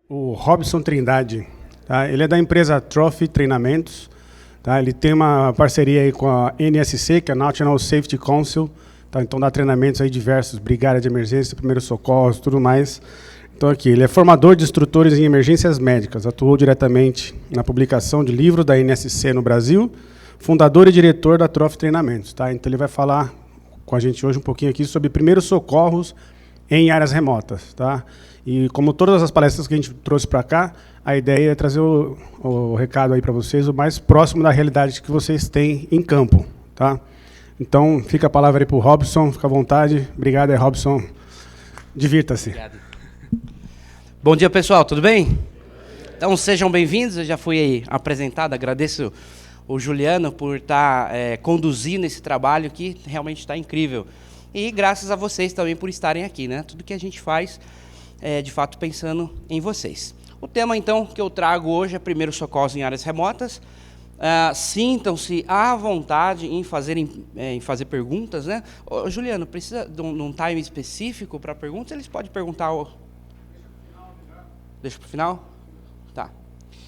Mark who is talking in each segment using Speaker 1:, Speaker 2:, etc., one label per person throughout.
Speaker 1: O Robson Trindade, tá? Ele é da empresa Trophy Treinamentos, tá? Ele tem uma parceria aí com a NSC, que é a National Safety Council, tá? Então dá treinamentos aí diversos, brigada de emergência, primeiros socorros, tudo mais. Então aqui, ele é formador de instrutores em emergências médicas, atuou diretamente na publicação de livros da NSC no Brasil, fundador e diretor da Trophy Treinamentos, tá? Então ele vai falar com a gente hoje um pouquinho aqui sobre primeiros socorros em áreas remotas, tá? E como todas as palestras que a gente trouxe para cá, a ideia é trazer o recado aí para vocês o mais próximo da realidade que vocês têm em campo, tá? Então, fica a palavra aí para o Robson, fica à vontade. Obrigado aí, Robson. Divirta-se.
Speaker 2: Obrigado. Bom dia, pessoal, tudo bem? Então, sejam bem-vindos, eu já fui aí apresentado, agradeço o Juliano por estar conduzindo esse trabalho que realmente está incrível. E graças a vocês também por estarem aqui, né? Tudo que a gente faz de fato pensando em vocês. O tema, então, que eu trago hoje é primeiros socorros em áreas remotas. Sintam-se à vontade em fazer perguntas, né? Ô, Juliano, precisa de um time específico para perguntas? Eles podem perguntar... Deixa para o final? Tá.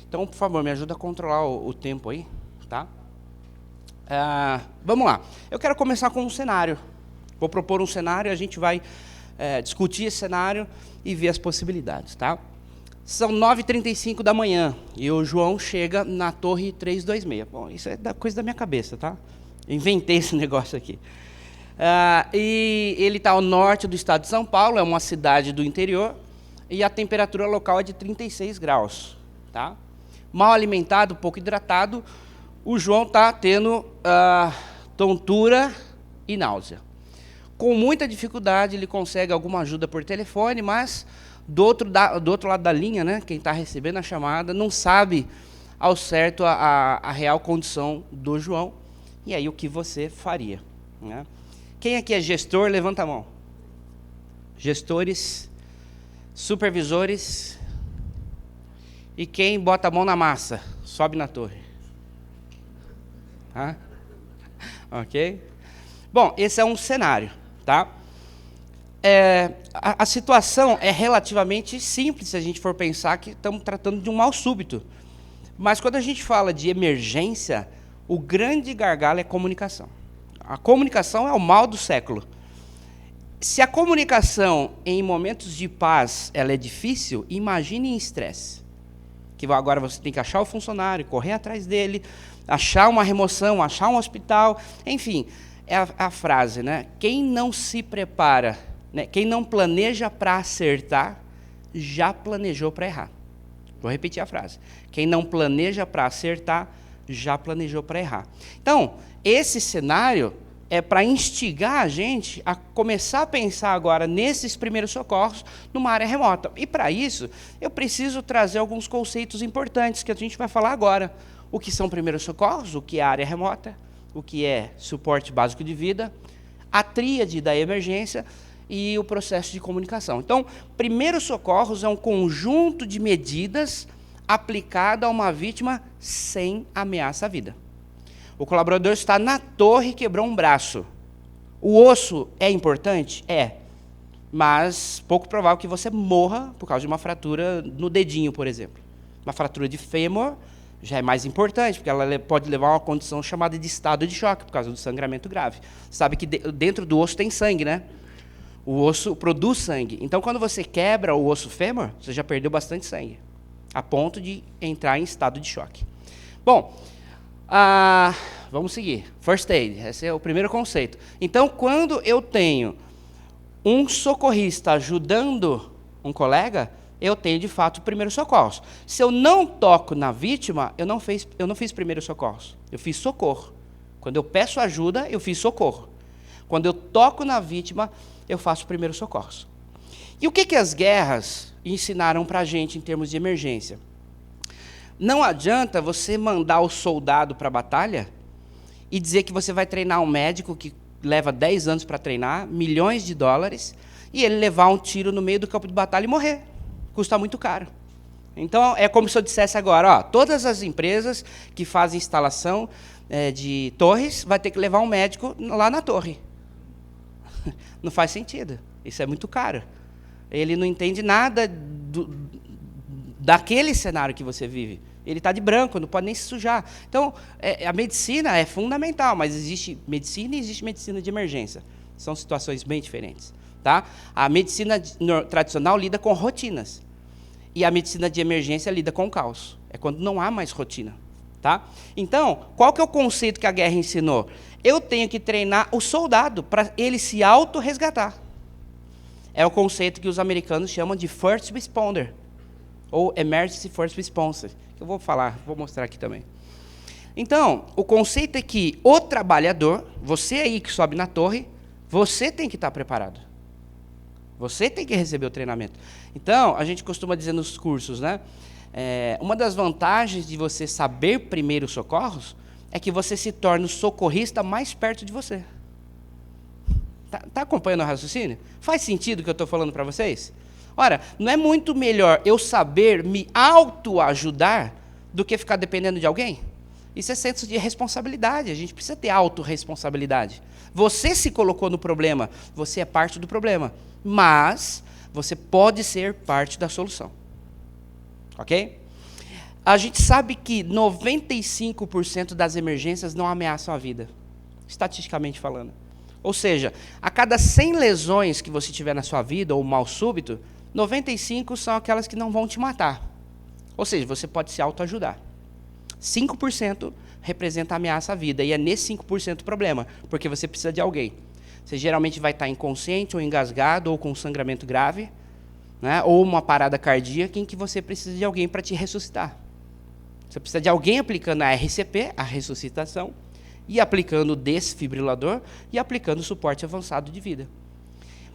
Speaker 2: Então, por favor, me ajuda a controlar o tempo aí, tá? Vamos lá. Eu quero começar com um cenário. Vou propor um cenário, a gente vai discutir esse cenário e ver as possibilidades, tá? São 9h35 da manhã e o João chega na torre 326. Bom, isso é coisa da minha cabeça, tá? Eu inventei esse negócio aqui. E ele está ao norte do estado de São Paulo, é uma cidade do interior, e a temperatura local é de 36 graus, tá? Mal alimentado, pouco hidratado, o João está tendo tontura e náusea. Com muita dificuldade, ele consegue alguma ajuda por telefone, mas do outro lado da linha, né, quem está recebendo a chamada, não sabe ao certo a real condição do João. E aí, o que você faria? Né? Quem aqui é gestor, levanta a mão. Gestores, supervisores. E quem bota a mão na massa, sobe na torre. Tá? Ok? Bom, esse é um cenário. Tá? A situação é relativamente simples se a gente for pensar que estamos tratando de um mal súbito. Mas quando a gente fala de emergência, o grande gargalo é comunicação. A comunicação é o mal do século. Se a comunicação em momentos de paz ela é difícil, imagine em estresse. Que agora você tem que achar o funcionário, correr atrás dele, achar uma remoção, achar um hospital, enfim... É a frase, né? Quem não se prepara, né? Quem não planeja para acertar, já planejou para errar. Vou repetir a frase. Quem não planeja para acertar, já planejou para errar. Então, esse cenário é para instigar a gente a começar a pensar agora nesses primeiros socorros numa área remota. E para isso, eu preciso trazer alguns conceitos importantes que a gente vai falar agora. O que são primeiros socorros, o que é área remota, o que é suporte básico de vida, a tríade da emergência e o processo de comunicação. Então, primeiros socorros é um conjunto de medidas aplicado a uma vítima sem ameaça à vida. O colaborador está na torre e quebrou um braço. O osso é importante? É. Mas pouco provável que você morra por causa de uma fratura no dedinho, por exemplo. Uma fratura de fêmur já é mais importante, porque ela pode levar a uma condição chamada de estado de choque, por causa do sangramento grave. Sabe que dentro do osso tem sangue, né? O osso produz sangue. Então, quando você quebra o osso fêmur, você já perdeu bastante sangue, a ponto de entrar em estado de choque. Bom, vamos seguir. First aid, esse é o primeiro conceito. Então, quando eu tenho um socorrista ajudando um colega, eu tenho, de fato, primeiros socorros. Se eu não toco na vítima, eu não fiz primeiros socorros. Eu fiz socorro. Quando eu peço ajuda, eu fiz socorro. Quando eu toco na vítima, eu faço primeiros socorros. E o que as guerras ensinaram para a gente em termos de emergência? Não adianta você mandar o soldado para a batalha e dizer que você vai treinar um médico que leva 10 anos para treinar, milhões de dólares, e ele levar um tiro no meio do campo de batalha e morrer. Custa muito caro. Então, é como se eu dissesse agora, todas as empresas que fazem instalação de torres vai ter que levar um médico lá na torre. Não faz sentido. Isso é muito caro. Ele não entende nada daquele cenário que você vive. Ele está de branco, não pode nem se sujar. Então, a medicina é fundamental, mas existe medicina e existe medicina de emergência. São situações bem diferentes. Tá? A medicina tradicional lida com rotinas. E a medicina de emergência lida com o caos. É quando não há mais rotina. Tá? Então, qual que é o conceito que a guerra ensinou? Eu tenho que treinar o soldado para ele se auto-resgatar. É o conceito que os americanos chamam de First Responder, ou Emergency First Response. Eu vou mostrar aqui também. Então, o conceito é que o trabalhador, você aí que sobe na torre, você tem que estar preparado. Você tem que receber o treinamento. Então, a gente costuma dizer nos cursos, né? Uma das vantagens de você saber primeiros socorros é que você se torna o socorrista mais perto de você. Tá acompanhando o raciocínio? Faz sentido o que eu estou falando para vocês? Ora, não é muito melhor eu saber me autoajudar do que ficar dependendo de alguém? Isso é senso de responsabilidade. A gente precisa ter autorresponsabilidade. Você se colocou no problema, você é parte do problema. Mas você pode ser parte da solução. Ok? A gente sabe que 95% das emergências não ameaçam a vida, estatisticamente falando. Ou seja, a cada 100 lesões que você tiver na sua vida, ou mal súbito, 95 são aquelas que não vão te matar. Ou seja, você pode se autoajudar. 5% representa ameaça à vida, e é nesse 5% o problema, porque você precisa de alguém. Você geralmente vai estar inconsciente, ou engasgado, ou com sangramento grave, né? Ou uma parada cardíaca em que você precisa de alguém para te ressuscitar. Você precisa de alguém aplicando a RCP, a ressuscitação, e aplicando o desfibrilador, e aplicando o suporte avançado de vida.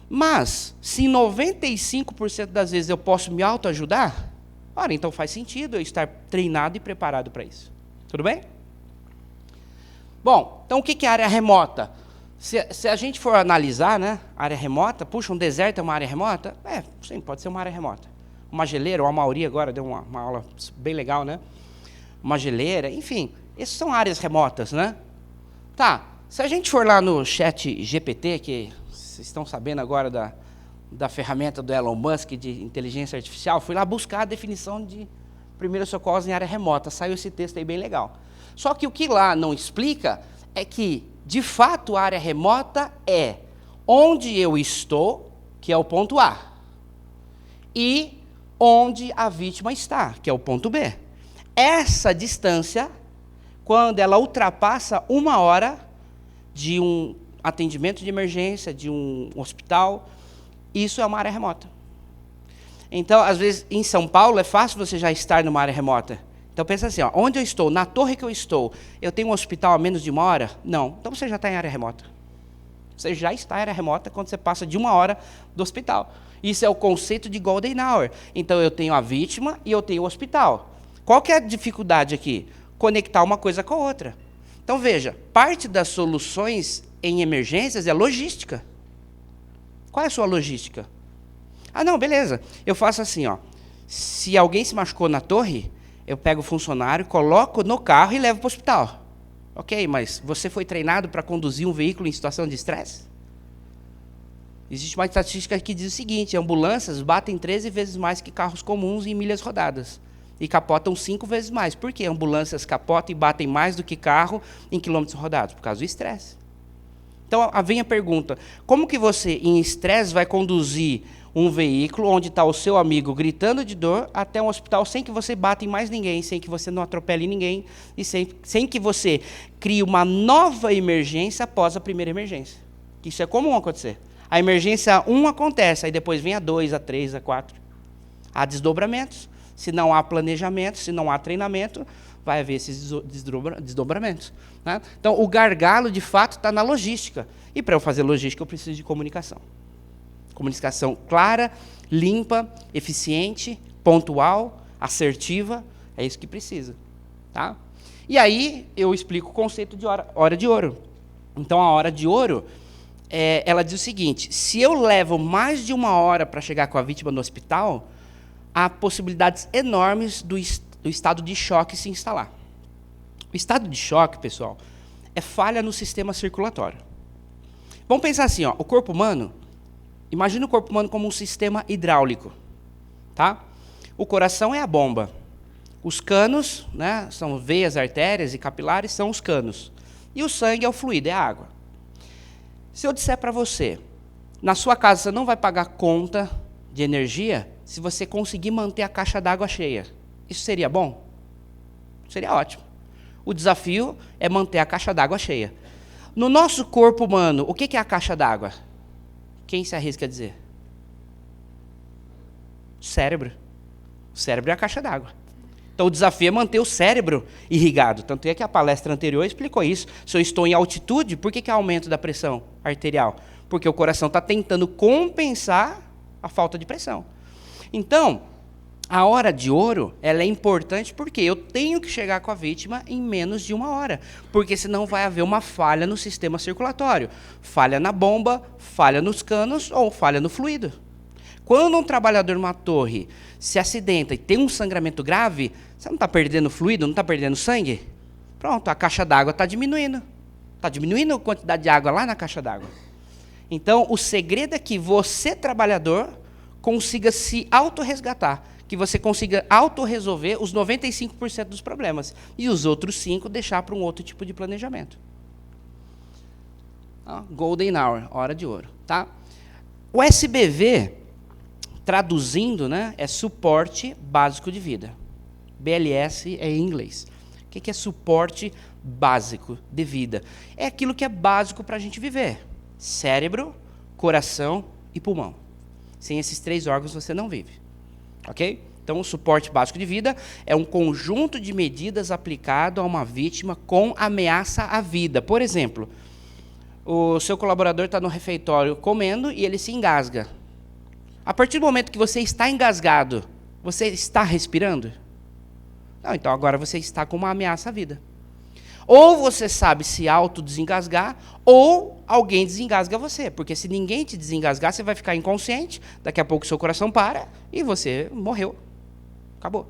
Speaker 2: Mas, se 95% das vezes eu posso me autoajudar, ora, então faz sentido eu estar treinado e preparado para isso. Tudo bem? Bom, então o que é área remota? Se a gente for analisar, né, área remota, puxa, um deserto é uma área remota? Sim, pode ser uma área remota. Uma geleira, ou a Mauri agora deu uma aula bem legal, né? Uma geleira, enfim, essas são áreas remotas, né? Tá, se a gente for lá no chat GPT, que vocês estão sabendo agora da ferramenta do Elon Musk de inteligência artificial, fui lá buscar a definição de primeiros socorros em área remota, saiu esse texto aí bem legal. Só que o que lá não explica é que, de fato, a área remota é onde eu estou, que é o ponto A, e onde a vítima está, que é o ponto B. Essa distância, quando ela ultrapassa 1 hora de um atendimento de emergência, de um hospital, isso é uma área remota. Então, às vezes, em São Paulo, é fácil você já estar numa área remota. Então, pensa assim, ó, onde eu estou, na torre que eu estou, eu tenho um hospital a menos de 1 hora? Não. Então, você já está em área remota. Você já está em área remota quando você passa de 1 hora do hospital. Isso é o conceito de Golden Hour. Então, eu tenho a vítima e eu tenho o hospital. Qual que é a dificuldade aqui? Conectar uma coisa com a outra. Então, veja, parte das soluções em emergências é logística. Qual é a sua logística? Ah, não, beleza. Eu faço assim, ó. Se alguém se machucou na torre, eu pego o funcionário, coloco no carro e levo para o hospital. Ok, mas você foi treinado para conduzir um veículo em situação de estresse? Existe uma estatística que diz o seguinte, ambulâncias batem 13 vezes mais que carros comuns em milhas rodadas. E capotam 5 vezes mais. Por que ambulâncias capotam e batem mais do que carro em quilômetros rodados? Por causa do estresse. Então, vem a pergunta, como que você, em estresse, vai conduzir um veículo onde está o seu amigo gritando de dor até um hospital sem que você bata em mais ninguém, sem que você não atropele ninguém e sem que você crie uma nova emergência após a primeira emergência? Isso é comum acontecer. A emergência 1 acontece, aí depois vem a 2, a 3, a 4. Há desdobramentos. Se não há planejamento, se não há treinamento, vai haver esses desdobramentos. Né? Então, o gargalo, de fato, está na logística. E para eu fazer logística, eu preciso de comunicação. Comunicação clara, limpa, eficiente, pontual, assertiva, é isso que precisa. Tá? E aí, eu explico o conceito de hora de ouro. Então, a hora de ouro, ela diz o seguinte, se eu levo mais de 1 hora para chegar com a vítima no hospital, há possibilidades enormes do estado de choque se instalar. O estado de choque, pessoal, é falha no sistema circulatório. Vamos pensar assim, ó, o corpo humano, imagina o corpo humano como um sistema hidráulico. Tá? O coração é a bomba. Os canos, né, são veias, artérias e capilares, são os canos. E o sangue é o fluido, é a água. Se eu disser para você, na sua casa você não vai pagar conta de energia se você conseguir manter a caixa d'água cheia. Isso seria bom? Seria ótimo. O desafio é manter a caixa d'água cheia. No nosso corpo humano, o que é a caixa d'água? Quem se arrisca a dizer? O cérebro. O cérebro é a caixa d'água. Então o desafio é manter o cérebro irrigado. Tanto é que a palestra anterior explicou isso. Se eu estou em altitude, por que há aumento da pressão arterial? Porque o coração está tentando compensar a falta de pressão. Então, a hora de ouro, ela é importante porque eu tenho que chegar com a vítima em menos de 1 hora, porque senão vai haver uma falha no sistema circulatório, falha na bomba, falha nos canos ou falha no fluido. Quando um trabalhador numa torre se acidenta e tem um sangramento grave, você não está perdendo fluido, não está perdendo sangue? Pronto, a caixa d'água está diminuindo. Está diminuindo a quantidade de água lá na caixa d'água. Então, o segredo é que você, trabalhador, consiga se autorresgatar, que você consiga autorresolver os 95% dos problemas e os outros 5% deixar para um outro tipo de planejamento. Golden Hour, hora de ouro. Tá? O SBV, traduzindo, né, é suporte básico de vida. BLS é em inglês. O que é suporte básico de vida? É aquilo que é básico para a gente viver. Cérebro, coração e pulmão. Sem esses 3 órgãos você não vive. Ok? Então, o suporte básico de vida é um conjunto de medidas aplicado a uma vítima com ameaça à vida. Por exemplo, o seu colaborador está no refeitório comendo e ele se engasga. A partir do momento que você está engasgado, você está respirando? Não, então agora você está com uma ameaça à vida. Ou você sabe se autodesengasgar, ou alguém desengasga você. Porque se ninguém te desengasgar, você vai ficar inconsciente, daqui a pouco o seu coração para e você morreu. Acabou.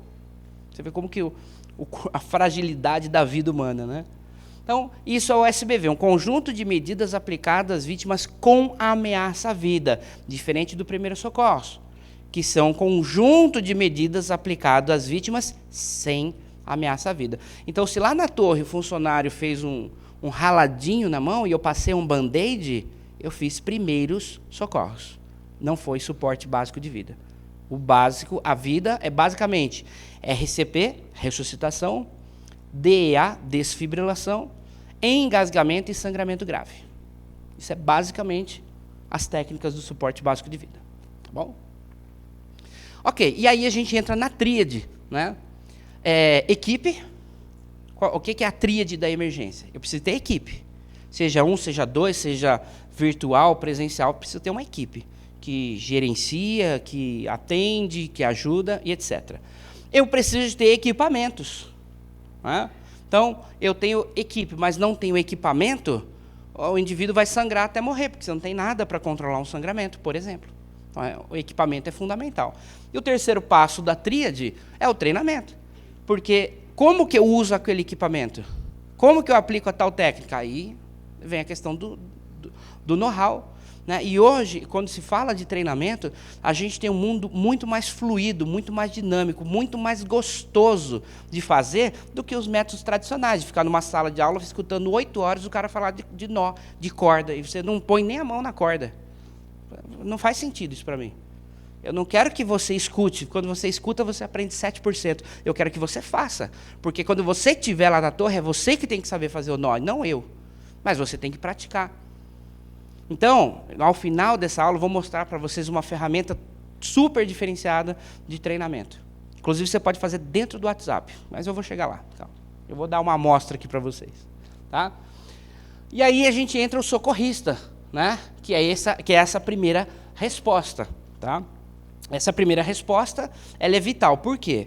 Speaker 2: Você vê como que a fragilidade da vida humana, né? Então, isso é o SBV, um conjunto de medidas aplicadas às vítimas com ameaça à vida, diferente do primeiro socorro, que são um conjunto de medidas aplicadas às vítimas sem ameaça à vida. Então, se lá na torre o funcionário fez um raladinho na mão e eu passei um band-aid, eu fiz primeiros socorros. Não foi suporte básico de vida. O básico, a vida, é basicamente RCP, ressuscitação, DEA, desfibrilação, engasgamento e sangramento grave. Isso é basicamente as técnicas do suporte básico de vida. Tá bom? Ok, e aí a gente entra na tríade, né? Equipe. O que é a tríade da emergência? Eu preciso ter equipe. Seja 1, seja 2, seja virtual, presencial, preciso ter uma equipe que gerencia, que atende, que ajuda e etc. Eu preciso de ter equipamentos. Né? Então, eu tenho equipe, mas não tenho equipamento, o indivíduo vai sangrar até morrer, porque você não tem nada para controlar um sangramento, por exemplo. Então, o equipamento é fundamental. E o terceiro passo da tríade é o treinamento. Porque como que eu uso aquele equipamento? Como que eu aplico a tal técnica? Aí vem a questão do know-how. Né? E hoje, quando se fala de treinamento, a gente tem um mundo muito mais fluido, muito mais dinâmico, muito mais gostoso de fazer do que os métodos tradicionais, de ficar numa sala de aula escutando 8 horas o cara falar de nó, de corda, e você não põe nem a mão na corda. Não faz sentido isso para mim. Eu não quero que você escute. Quando você escuta, você aprende 7%. Eu quero que você faça. Porque quando você estiver lá na torre, é você que tem que saber fazer o nó, não eu. Mas você tem que praticar. Então, ao final dessa aula, eu vou mostrar para vocês uma ferramenta super diferenciada de treinamento. Inclusive, você pode fazer dentro do WhatsApp. Mas eu vou chegar lá. Calma. Eu vou dar uma amostra aqui para vocês. Tá? E aí a gente entra o socorrista, né? que é essa primeira resposta. Tá? Essa primeira resposta ela é vital. Por quê?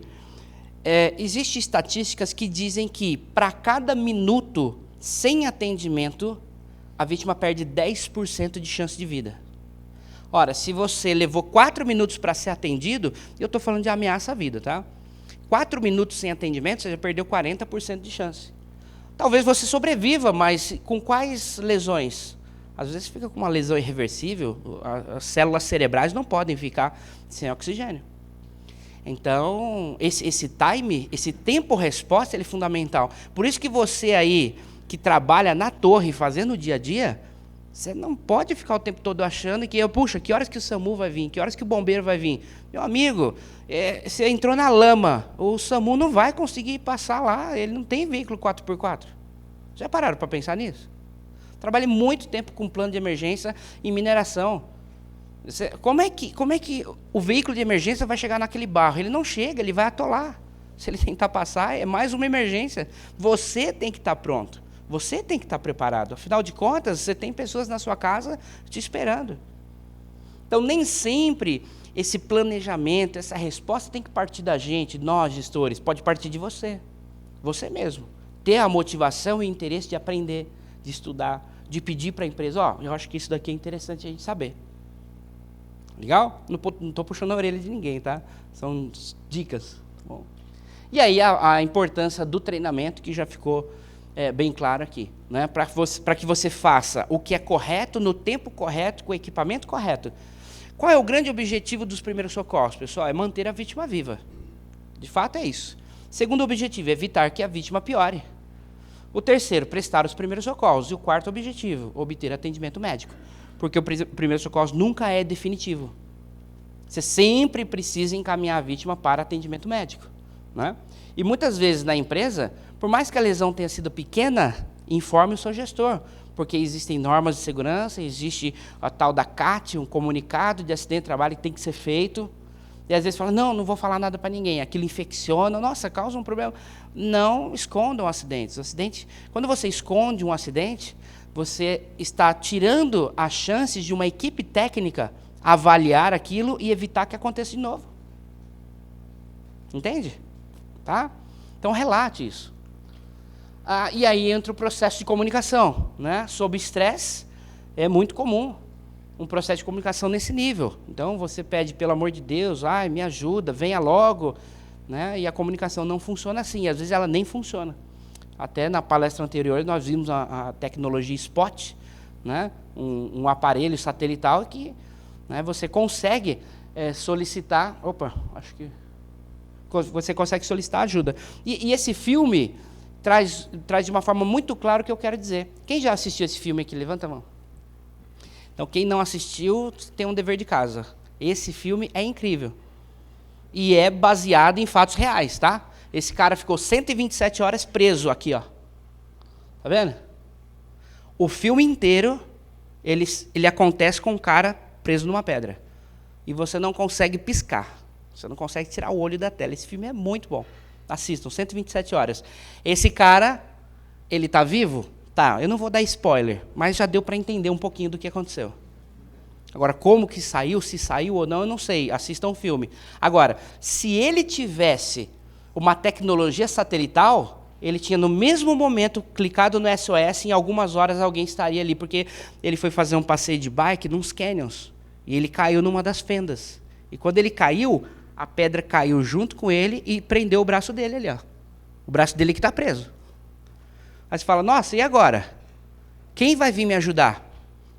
Speaker 2: Existem estatísticas que dizem que, para cada minuto sem atendimento, a vítima perde 10% de chance de vida. Ora, se você levou 4 minutos para ser atendido, eu estou falando de ameaça à vida, tá? 4 minutos sem atendimento, você já perdeu 40% de chance. Talvez você sobreviva, mas com quais lesões? Às vezes fica com uma lesão irreversível, as células cerebrais não podem ficar sem oxigênio. Então, esse time, esse tempo-resposta, ele é fundamental. Por isso que você aí, que trabalha na torre, fazendo o dia a dia, você não pode ficar o tempo todo achando que, puxa, que horas que o SAMU vai vir? Que horas que o bombeiro vai vir? Meu amigo, você entrou na lama, o SAMU não vai conseguir passar lá, ele não tem veículo 4x4. Já pararam para pensar nisso? Trabalhei muito tempo com plano de emergência em mineração. Como é que o veículo de emergência vai chegar naquele barro? Ele não chega, ele vai atolar. Se ele tentar passar, é mais uma emergência. Você tem que estar pronto. Você tem que estar preparado. Afinal de contas, você tem pessoas na sua casa te esperando. Então, nem sempre esse planejamento, essa resposta tem que partir da gente, nós gestores, pode partir de você. Você mesmo. Ter a motivação e o interesse de aprender, de estudar, de pedir para a empresa, eu acho que isso daqui é interessante a gente saber. Legal? Não estou puxando a orelha de ninguém, tá? São dicas. Tá bom? E aí a importância do treinamento, que já ficou bem claro aqui. Né? Para que você faça o que é correto, no tempo correto, com o equipamento correto. Qual é o grande objetivo dos primeiros socorros, pessoal? É manter a vítima viva. De fato é isso. Segundo objetivo, evitar que a vítima piore. O terceiro, prestar os primeiros socorros. E o quarto objetivo, obter atendimento médico. Porque o primeiro socorro nunca é definitivo. Você sempre precisa encaminhar a vítima para atendimento médico. Né? E muitas vezes na empresa, por mais que a lesão tenha sido pequena, informe o seu gestor. Porque existem normas de segurança, existe a tal da CAT, um comunicado de acidente de trabalho que tem que ser feito. E às vezes fala, não vou falar nada para ninguém. Aquilo infecciona, nossa, causa um problema. Não escondam acidentes. Quando você esconde um acidente, você está tirando as chances de uma equipe técnica avaliar aquilo e evitar que aconteça de novo. Entende? Tá? Então, relate isso. E aí entra o processo de comunicação. Né? Sob estresse, é muito comum um processo de comunicação nesse nível. Então, você pede, pelo amor de Deus, me ajuda, venha logo. Né? E a comunicação não funciona assim. Às vezes, ela nem funciona. Até na palestra anterior, nós vimos a tecnologia SPOT, né? um aparelho satelital que, né, você consegue solicitar... Você consegue solicitar ajuda. E esse filme traz de uma forma muito clara o que eu quero dizer. Quem já assistiu esse filme aqui? Levanta a mão. Então, quem não assistiu, tem um dever de casa. Esse filme é incrível. E é baseado em fatos reais, tá? Esse cara ficou 127 horas preso aqui, ó. Tá vendo? O filme inteiro, ele acontece com um cara preso numa pedra. E você não consegue piscar. Você não consegue tirar o olho da tela. Esse filme é muito bom. Assistam, 127 horas. Esse cara, ele tá vivo? Tá, eu não vou dar spoiler, mas já deu para entender um pouquinho do que aconteceu. Agora, como que saiu, se saiu ou não, eu não sei. Assistam o filme. Agora, se ele tivesse uma tecnologia satelital, ele tinha no mesmo momento clicado no SOS, em algumas horas alguém estaria ali, porque ele foi fazer um passeio de bike nos canyons, e ele caiu numa das fendas. E quando ele caiu, a pedra caiu junto com ele e prendeu o braço dele ali, ó. O braço dele que está preso. Aí você fala, nossa, e agora? Quem vai vir me ajudar?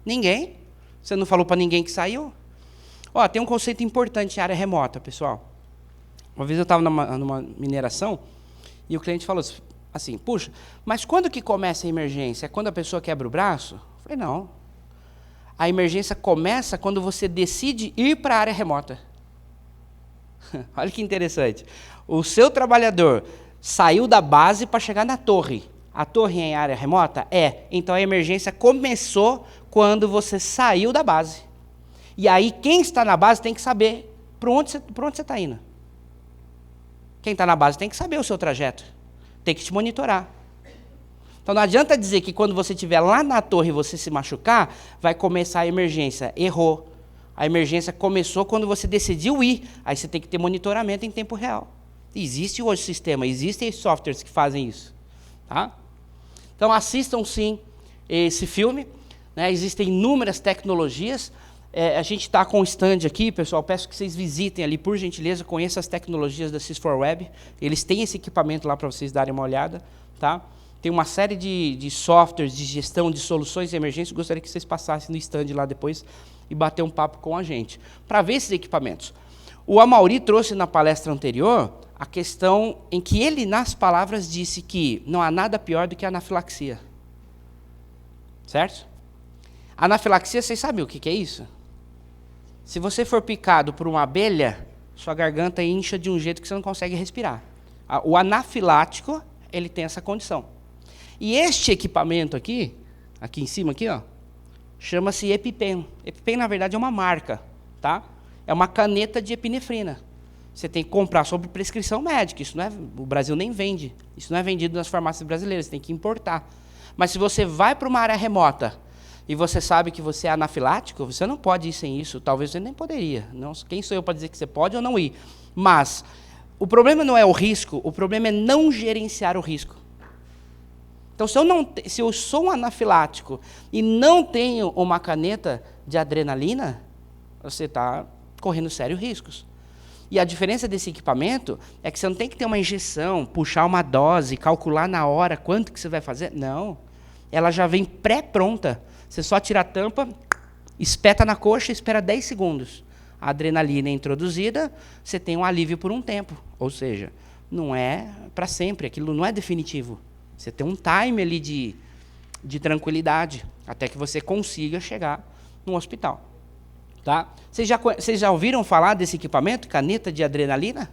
Speaker 2: Ninguém. Você não falou para ninguém que saiu? Tem um conceito importante em área remota, pessoal. Uma vez eu estava numa mineração e o cliente falou assim, puxa, mas quando que começa a emergência? É quando a pessoa quebra o braço? Eu falei, não. A emergência começa quando você decide ir para a área remota. Olha que interessante. O seu trabalhador saiu da base para chegar na torre. A torre é em área remota? É. Então a emergência começou quando você saiu da base. E aí quem está na base tem que saber para onde você está indo. Quem está na base tem que saber o seu trajeto. Tem que te monitorar. Então não adianta dizer que quando você estiver lá na torre e você se machucar, vai começar a emergência. Errou. A emergência começou quando você decidiu ir. Aí você tem que ter monitoramento em tempo real. Existe hoje o sistema, existem softwares que fazem isso. Tá? Então assistam sim esse filme. Né? Existem inúmeras tecnologias. A gente está com um stand aqui, pessoal. Peço que vocês visitem ali, por gentileza, conheçam as tecnologias da Sys4Web. Eles têm esse equipamento lá para vocês darem uma olhada. Tá? Tem uma série de softwares de gestão de soluções de emergência. Gostaria que vocês passassem no stand lá depois e bater um papo com a gente, para ver esses equipamentos. O Amaury trouxe na palestra anterior a questão em que ele, nas palavras, disse que não há nada pior do que a anafilaxia. Certo? A anafilaxia, vocês sabem o que é isso? Se você for picado por uma abelha, sua garganta incha de um jeito que você não consegue respirar. O anafilático, ele tem essa condição. E este equipamento aqui em cima, aqui, ó, chama-se EpiPen. EpiPen, na verdade, é uma marca, tá? É uma caneta de epinefrina. Você tem que comprar sob prescrição médica. Isso não é, o Brasil nem vende. Isso não é vendido nas farmácias brasileiras, você tem que importar. Mas se você vai para uma área remota e você sabe que você é anafilático, você não pode ir sem isso. Talvez você nem poderia. Não, quem sou eu para dizer que você pode ou não ir? Mas o problema não é o risco, o problema é não gerenciar o risco. Então, se eu sou um anafilático e não tenho uma caneta de adrenalina, você está correndo sérios riscos. E a diferença desse equipamento é que você não tem que ter uma injeção, puxar uma dose, calcular na hora quanto que você vai fazer. Não. Ela já vem pré-pronta. Você só tira a tampa, espeta na coxa e espera 10 segundos. A adrenalina é introduzida, você tem um alívio por um tempo. Ou seja, não é para sempre, aquilo não é definitivo. Você tem um time ali de tranquilidade, até que você consiga chegar no hospital. Tá? Vocês já ouviram falar desse equipamento, caneta de adrenalina?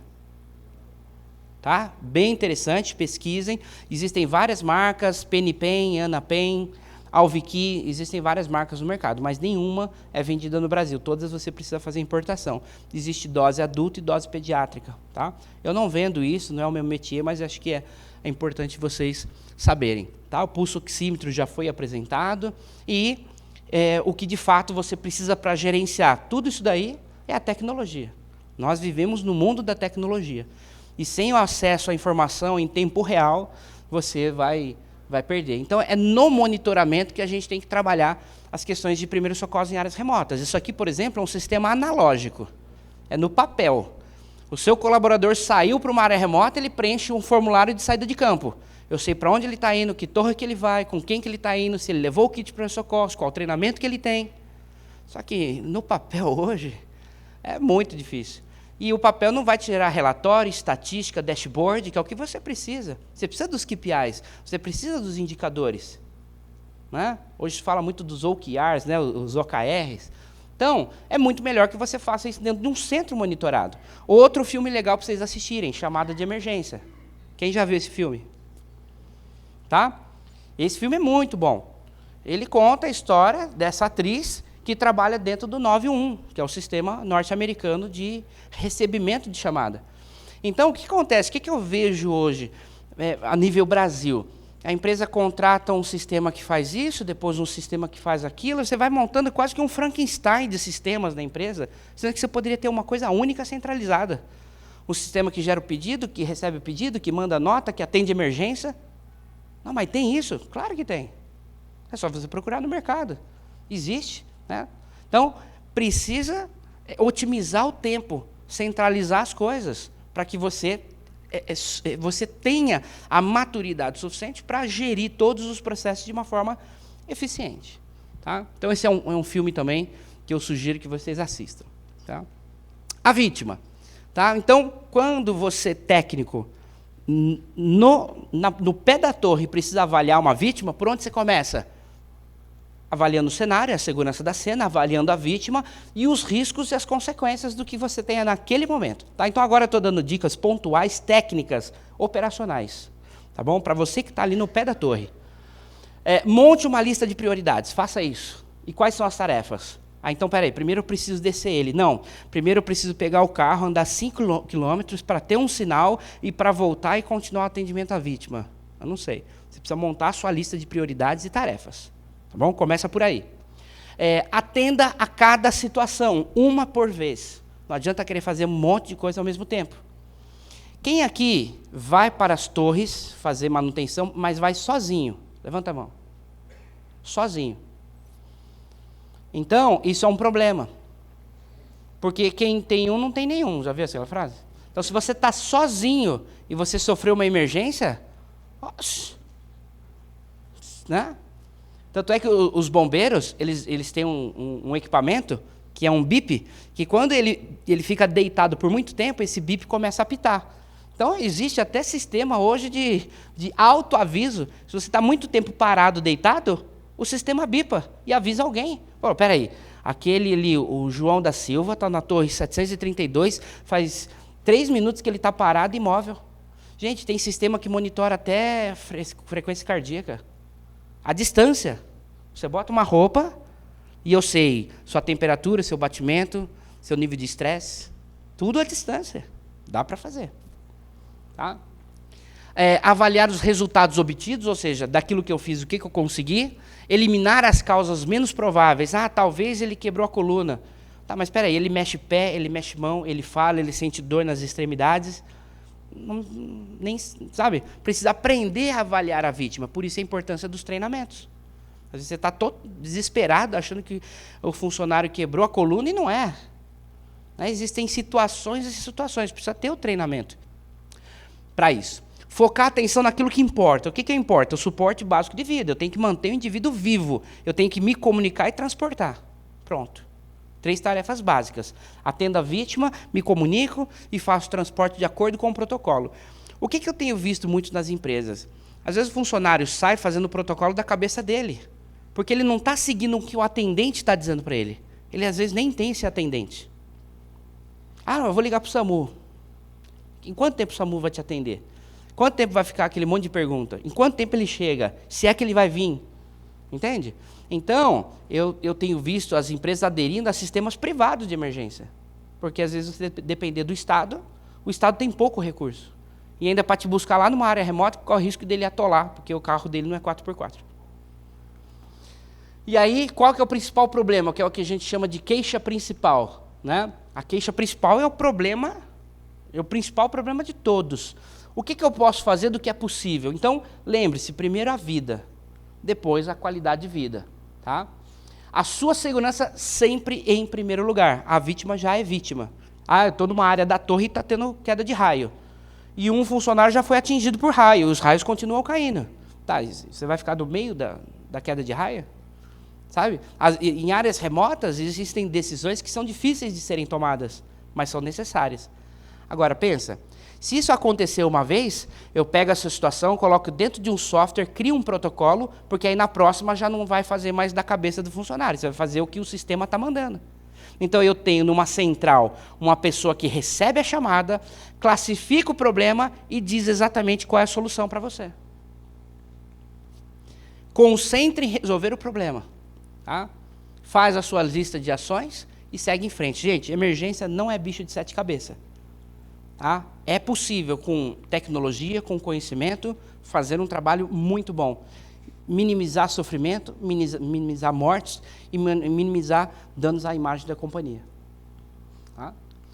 Speaker 2: Tá? Bem interessante, pesquisem. Existem várias marcas, PennyPen, AnaPen, Alviqui, existem várias marcas no mercado, mas nenhuma é vendida no Brasil. Todas você precisa fazer importação. Existe dose adulta e dose pediátrica. Tá? Eu não vendo isso, não é o meu métier, mas acho que é importante vocês saberem. Tá? O pulso oxímetro já foi apresentado e o que de fato você precisa para gerenciar tudo isso daí é a tecnologia. Nós vivemos no mundo da tecnologia. E sem o acesso à informação em tempo real, você vai perder. Então, é no monitoramento que a gente tem que trabalhar as questões de primeiros socorros em áreas remotas. Isso aqui, por exemplo, é um sistema analógico. É no papel. O seu colaborador saiu para uma área remota, ele preenche um formulário de saída de campo. Eu sei para onde ele está indo, que torre que ele vai, com quem que ele está indo, se ele levou o kit de primeiros socorros, qual o treinamento que ele tem. Só que no papel hoje é muito difícil. E o papel não vai te gerar relatório, estatística, dashboard, que é o que você precisa. Você precisa dos KPIs, você precisa dos indicadores. Né? Hoje se fala muito dos OKRs, né? Os OKRs. Então, é muito melhor que você faça isso dentro de um centro monitorado. Outro filme legal para vocês assistirem, Chamada de Emergência. Quem já viu esse filme? Tá? Esse filme é muito bom. Ele conta a história dessa atriz que trabalha dentro do 911, que é o sistema norte-americano de recebimento de chamada. Então, o que acontece? O que eu vejo hoje a nível Brasil? A empresa contrata um sistema que faz isso, depois um sistema que faz aquilo, você vai montando quase que um Frankenstein de sistemas na empresa, sendo que você poderia ter uma coisa única centralizada. Um sistema que gera o pedido, que recebe o pedido, que manda a nota, que atende emergência. Não, mas tem isso? Claro que tem. É só você procurar no mercado. Existe. Né? Então, precisa otimizar o tempo, centralizar as coisas, para que você tenha a maturidade suficiente para gerir todos os processos de uma forma eficiente. Tá? Então, esse é um filme também que eu sugiro que vocês assistam. Tá? A vítima. Tá? Então, quando você, técnico, no pé da torre, precisa avaliar uma vítima, por onde você começa? Avaliando o cenário, a segurança da cena, avaliando a vítima e os riscos e as consequências do que você tenha naquele momento. Tá? Então, agora eu estou dando dicas pontuais, técnicas, operacionais. Tá bom? Para você que está ali no pé da torre. Monte uma lista de prioridades, faça isso. E quais são as tarefas? Então, peraí, primeiro eu preciso descer ele. Não, primeiro eu preciso pegar o carro, andar 5 quilômetros para ter um sinal e para voltar e continuar o atendimento à vítima. Eu não sei. Você precisa montar a sua lista de prioridades e tarefas. Tá bom? Começa por aí. Atenda a cada situação, uma por vez. Não adianta querer fazer um monte de coisa ao mesmo tempo. Quem aqui vai para as torres fazer manutenção, mas vai sozinho? Levanta a mão. Sozinho. Então, isso é um problema. Porque quem tem um não tem nenhum. Já viu aquela frase? Então, se você está sozinho e você sofreu uma emergência, né? Tanto é que os bombeiros, eles têm um equipamento que é um bip, que quando ele fica deitado por muito tempo, esse bip começa a apitar. Então, existe até sistema hoje de autoaviso. Se você está muito tempo parado, deitado, o sistema bipa e avisa alguém. Pô, peraí, aquele ali, o João da Silva, está na torre 732, faz 3 minutos que ele está parado e imóvel. Gente, tem sistema que monitora até frequência cardíaca. A distância. Você bota uma roupa e eu sei sua temperatura, seu batimento, seu nível de estresse, tudo à distância. Dá para fazer. Tá? Avaliar os resultados obtidos, ou seja, daquilo que eu fiz, o que eu consegui, eliminar as causas menos prováveis. Talvez ele quebrou a coluna. Tá, mas espera aí, ele mexe pé, ele mexe mão, ele fala, ele sente dor nas extremidades. Nem, sabe? Precisa aprender a avaliar a vítima. Por isso a importância dos treinamentos. Às vezes você está todo desesperado, achando que o funcionário quebrou a coluna e não é. Existem situações e situações. Precisa ter o treinamento para isso. Focar a atenção naquilo que importa. O que importa? O suporte básico de vida. Eu tenho que manter o indivíduo vivo. Eu tenho que me comunicar e transportar. Pronto. 3 tarefas básicas. Atendo a vítima, me comunico e faço transporte de acordo com o protocolo. O que eu tenho visto muito nas empresas? Às vezes o funcionário sai fazendo o protocolo da cabeça dele. Porque ele não está seguindo o que o atendente está dizendo para ele. Ele às vezes nem tem esse atendente. Eu vou ligar para o SAMU. Em quanto tempo o SAMU vai te atender? Quanto tempo vai ficar aquele monte de pergunta? Em quanto tempo ele chega? Se é que ele vai vir? Entende? Então, eu tenho visto as empresas aderindo a sistemas privados de emergência. Porque, às vezes, você depender do Estado, o Estado tem pouco recurso. E ainda para te buscar lá numa área remota, corre o risco dele atolar, porque o carro dele não é 4x4. E aí, qual que é o principal problema? Que é o que a gente chama de queixa principal. Né? A queixa principal é o principal problema de todos. O que eu posso fazer do que é possível? Então, lembre-se, primeiro a vida, depois a qualidade de vida. Tá? A sua segurança sempre em primeiro lugar. A vítima já é vítima. Eu estou numa área da torre e está tendo queda de raio. E um funcionário já foi atingido por raio, os raios continuam caindo. Tá, você vai ficar no meio da queda de raio? Sabe? Em áreas remotas existem decisões que são difíceis de serem tomadas, mas são necessárias. Agora, pensa, se isso acontecer uma vez, eu pego essa situação, coloco dentro de um software, crio um protocolo, porque aí na próxima já não vai fazer mais da cabeça do funcionário, você vai fazer o que o sistema está mandando. Então, eu tenho numa central uma pessoa que recebe a chamada, classifica o problema e diz exatamente qual é a solução para você. Concentre em resolver o problema. Tá? Faz a sua lista de ações e segue em frente. Gente, emergência não é bicho de 7 cabeças. Tá? É possível, com tecnologia, com conhecimento, fazer um trabalho muito bom. Minimizar sofrimento, minimizar mortes e minimizar danos à imagem da companhia. Tá?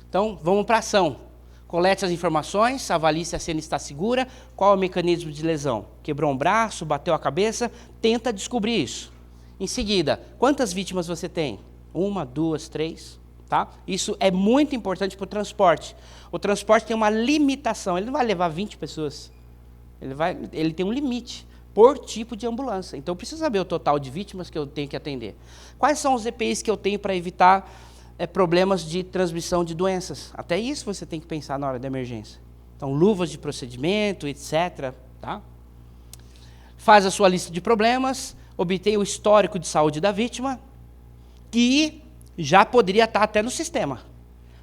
Speaker 2: Então, vamos para a ação. Colete as informações, avalie se a cena está segura, qual é o mecanismo de lesão. Quebrou um braço, bateu a cabeça, tenta descobrir isso. Em seguida, quantas vítimas você tem? 1, 2, 3... Tá? Isso é muito importante para o transporte. O transporte tem uma limitação, ele não vai levar 20 pessoas. Ele tem um limite por tipo de ambulância. Então, eu preciso saber o total de vítimas que eu tenho que atender. Quais são os EPIs que eu tenho para evitar problemas de transmissão de doenças? Até isso você tem que pensar na hora da emergência. Então, luvas de procedimento, etc. Tá? Faz a sua lista de problemas, obtém o histórico de saúde da vítima, que já poderia estar até no sistema.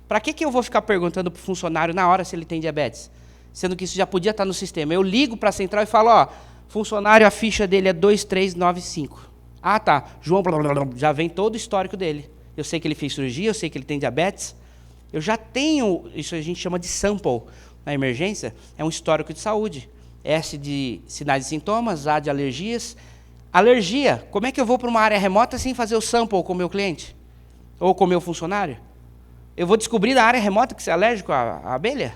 Speaker 2: Para que eu vou ficar perguntando para o funcionário na hora se ele tem diabetes? Sendo que isso já podia estar no sistema. Eu ligo para a central e falo, funcionário, a ficha dele é 2395. Tá, João, blá, blá, blá, já vem todo o histórico dele. Eu sei que ele fez cirurgia, eu sei que ele tem diabetes. Eu já tenho, isso a gente chama de sample na emergência, é um histórico de saúde. S de sinais e sintomas, A de alergias. Alergia, como é que eu vou para uma área remota sem fazer o sample com o meu cliente? Ou com o meu funcionário? Eu vou descobrir na área remota que você é alérgico à abelha?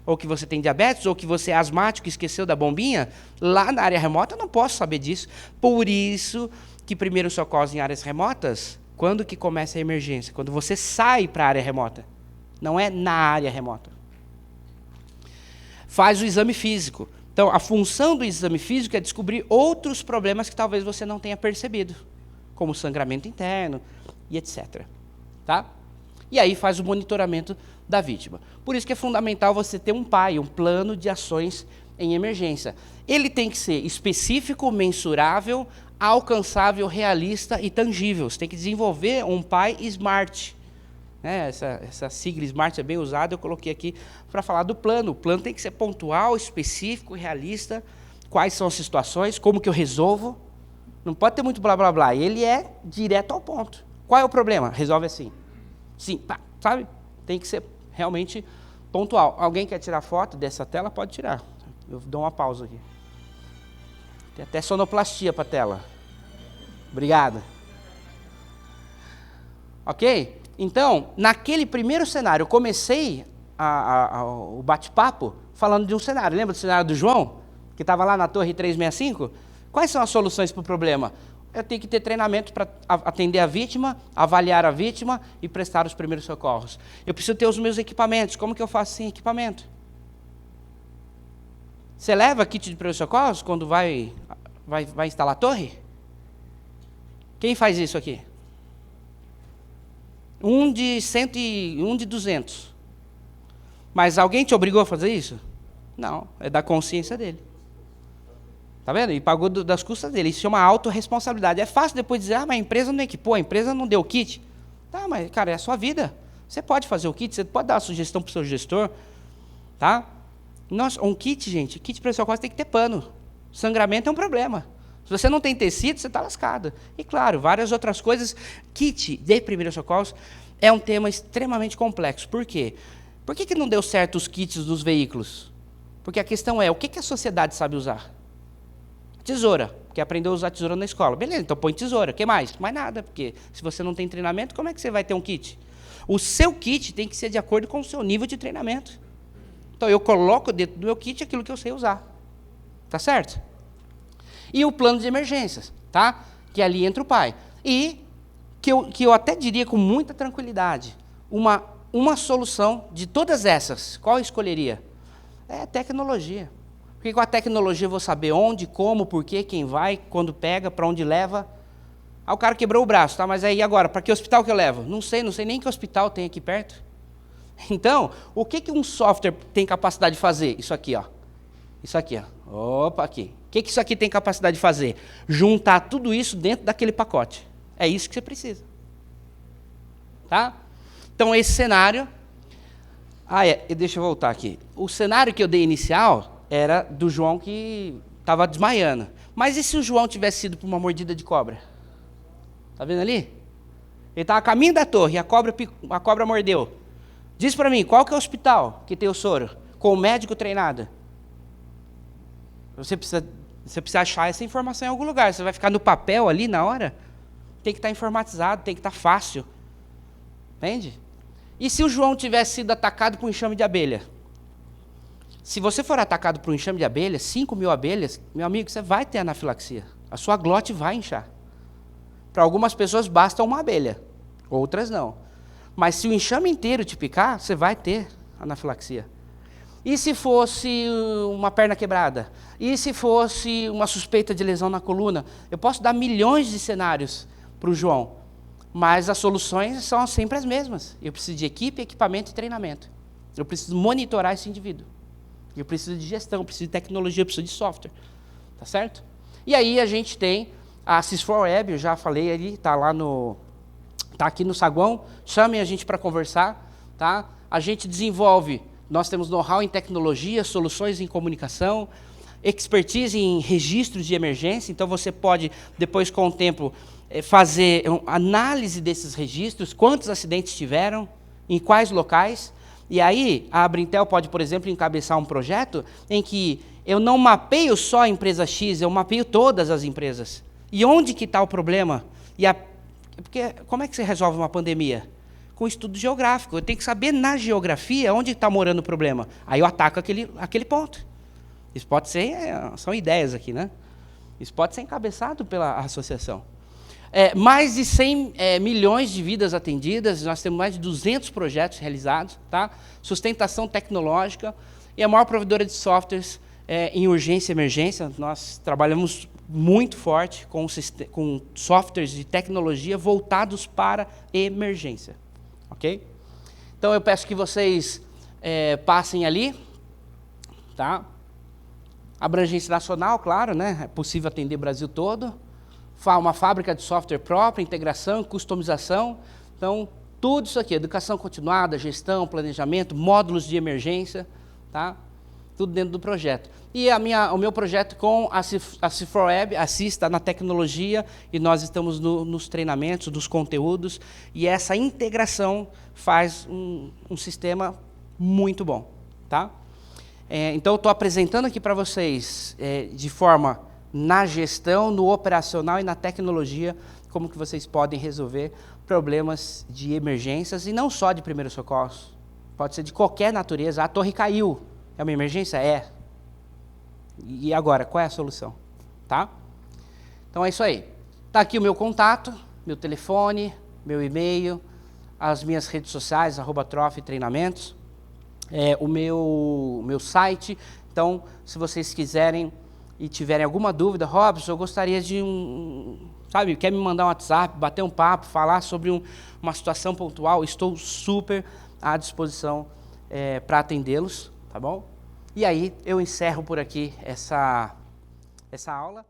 Speaker 2: Ou que você tem diabetes? Ou que você é asmático e esqueceu da bombinha? Lá na área remota eu não posso saber disso. Por isso que primeiro socorros em áreas remotas, quando que começa a emergência? Quando você sai para a área remota. Não é na área remota. Faz o exame físico. Então, a função do exame físico é descobrir outros problemas que talvez você não tenha percebido, como sangramento interno e etc. Tá? E aí faz o monitoramento da vítima. Por isso que é fundamental você ter um PAI, um plano de ações em emergência. Ele tem que ser específico, mensurável, alcançável, realista e tangível. Você tem que desenvolver um PAI SMART. Essa sigla SMART é bem usada, eu coloquei aqui para falar do plano. O plano tem que ser pontual, específico, realista. Quais são as situações, como que eu resolvo. Não pode ter muito blá, blá, blá. Ele é direto ao ponto. Qual é o problema? Resolve assim. Sim, pá, sabe? Tem que ser realmente pontual. Alguém quer tirar foto dessa tela? Pode tirar. Eu dou uma pausa aqui. Tem até sonoplastia para a tela. Obrigado. Ok? Então, naquele primeiro cenário, eu comecei o bate-papo falando de um cenário. Lembra do cenário do João? Que estava lá na Torre 365? Quais são as soluções para o problema? Eu tenho que ter treinamento para atender a vítima, avaliar a vítima e prestar os primeiros socorros. Eu preciso ter os meus equipamentos. Como que eu faço sem equipamento? Você leva kit de primeiros socorros quando vai instalar a torre? Quem faz isso aqui? Um de 100 e um de 200. Mas alguém te obrigou a fazer isso? Não, é da consciência dele. Tá vendo? E pagou das custas dele. Isso chama autorresponsabilidade. É fácil depois dizer, mas a empresa não equipou, a empresa não deu o kit. Tá, mas, cara, é a sua vida. Você pode fazer o kit, você pode dar a sugestão para o seu gestor. Tá? Nossa, um kit, gente, kit para o seu corpo tem que ter pano. Sangramento é um problema. Se você não tem tecido, você está lascado. E, claro, várias outras coisas. Kit de primeiros socorros é um tema extremamente complexo. Por quê? Por que não deu certo os kits dos veículos? Porque a questão é, o que a sociedade sabe usar? Tesoura, porque aprendeu a usar tesoura na escola. Beleza, então põe tesoura. O que mais? Mais nada, porque se você não tem treinamento, como é que você vai ter um kit? O seu kit tem que ser de acordo com o seu nível de treinamento. Então, eu coloco dentro do meu kit aquilo que eu sei usar. Tá certo? E o plano de emergências, tá? Que ali entra o PAI. E que eu até diria com muita tranquilidade, uma solução de todas essas, qual eu escolheria? É tecnologia. Porque com a tecnologia eu vou saber onde, como, porquê, quem vai, quando pega, para onde leva. Ah, o cara quebrou o braço, tá? Mas aí agora, para que hospital que eu levo? Não sei nem que hospital tem aqui perto. Então, o que um software tem capacidade de fazer? Isso aqui, ó. Isso aqui, ó. Opa, aqui. O que isso aqui tem capacidade de fazer? Juntar tudo isso dentro daquele pacote. É isso que você precisa. Tá? Então, esse cenário... deixa eu voltar aqui. O cenário que eu dei inicial era do João que estava desmaiando. Mas e se o João tivesse sido por uma mordida de cobra? Tá vendo ali? Ele estava a caminho da torre e a cobra mordeu. Diz para mim, qual que é o hospital que tem o soro? Com o médico treinado? Você precisa achar essa informação em algum lugar. Você vai ficar no papel ali na hora? Tem que estar informatizado, tem que estar fácil. Entende? E se o João tivesse sido atacado por um enxame de abelha? Se você for atacado por um enxame de abelhas, 5.000 abelhas, meu amigo, você vai ter anafilaxia. A sua glote vai inchar. Para algumas pessoas basta uma abelha, outras não. Mas se o enxame inteiro te picar, você vai ter anafilaxia. E se fosse uma perna quebrada? E se fosse uma suspeita de lesão na coluna? Eu posso dar milhões de cenários para o João, mas as soluções são sempre as mesmas. Eu preciso de equipe, equipamento e treinamento. Eu preciso monitorar esse indivíduo. Eu preciso de gestão, eu preciso de tecnologia, eu preciso de software. Tá certo? E aí a gente tem a Sys4Web, eu já falei ali, está aqui no saguão. Chamem a gente para conversar. Tá? A gente desenvolve, nós temos know-how em tecnologia, soluções em comunicação, expertise em registros de emergência. Então você pode, depois com o tempo, fazer análise desses registros, quantos acidentes tiveram, em quais locais. E aí, a Abrintel pode, por exemplo, encabeçar um projeto em que eu não mapeio só a empresa X, eu mapeio todas as empresas. E onde que está o problema? Porque como é que você resolve uma pandemia? Com estudo geográfico. Eu tenho que saber na geografia onde está morando o problema. Aí eu ataco aquele ponto. Isso pode ser, são ideias aqui, né? Isso pode ser encabeçado pela associação. Mais de 100 milhões de vidas atendidas, nós temos mais de 200 projetos realizados, tá? Sustentação tecnológica, e a maior provedora de softwares em urgência e emergência. Nós trabalhamos muito forte com softwares de tecnologia voltados para emergência. ok? Então eu peço que vocês passem ali, tá? Abrangência nacional, claro, né? É possível atender o Brasil todo. Uma fábrica de software própria, integração, customização. Então, tudo isso aqui, educação continuada, gestão, planejamento, módulos de emergência, tá? Tudo dentro do projeto. E o meu projeto com a C4Web, assista na tecnologia, e nós estamos nos treinamentos, dos conteúdos, e essa integração faz um sistema muito bom, tá? Então, eu estou apresentando aqui para vocês, de forma na gestão, no operacional e na tecnologia, como que vocês podem resolver problemas de emergências, e não só de primeiros socorros. Pode ser de qualquer natureza. A torre caiu. É uma emergência? É. E agora, qual é a solução? Tá? Então é isso aí. Tá aqui o meu contato, meu telefone, meu e-mail, as minhas redes sociais, @TrophyTreinamentos, o meu site. Então, se vocês quiserem e tiverem alguma dúvida, Robson, eu gostaria de sabe, quer me mandar um WhatsApp, bater um papo, falar sobre uma situação pontual, estou super à disposição para atendê-los, tá bom? E aí eu encerro por aqui essa aula.